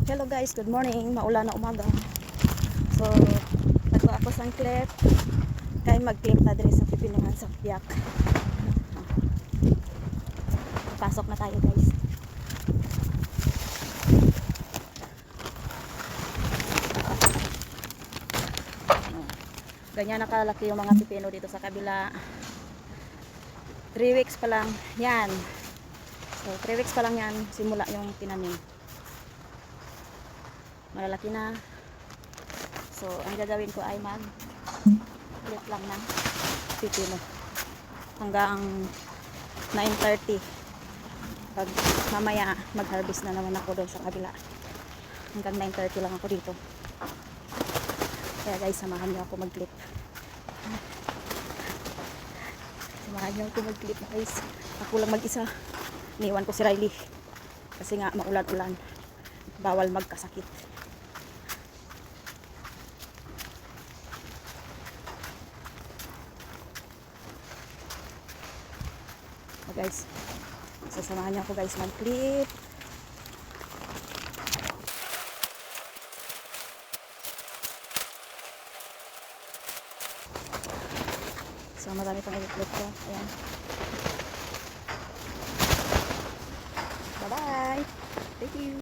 Hello guys, good morning. Maulan na umaga. So, nagwa ako sang clip. Kay mag-clip ta diri sa pipinungan sa piyak. Pasok na tayo guys. Ganyan nakalaki yung mga pipino dito sa kabila. 3 weeks pa lang yan. So 3 weeks pa lang yan simula yung tinanim. Malalaki na. So ang gagawin ko ay clip lang ng pipino hanggang 9:30. Pag mamaya mag-harvest na naman ako doon sa kabila. Hanggang 9:30 lang ako dito. Kaya guys, samahan niyo ako mag-clip. Samahan niyo ako mag-clip guys. Ako lang mag-isa. Iniwan ko si Riley. Kasi nga maulan-ulan. Bawal magkasakit. So guys, sasamahan niyo ako guys mag-clip. So marami pang i-clip ko. Ayan. Bye-bye. Thank you.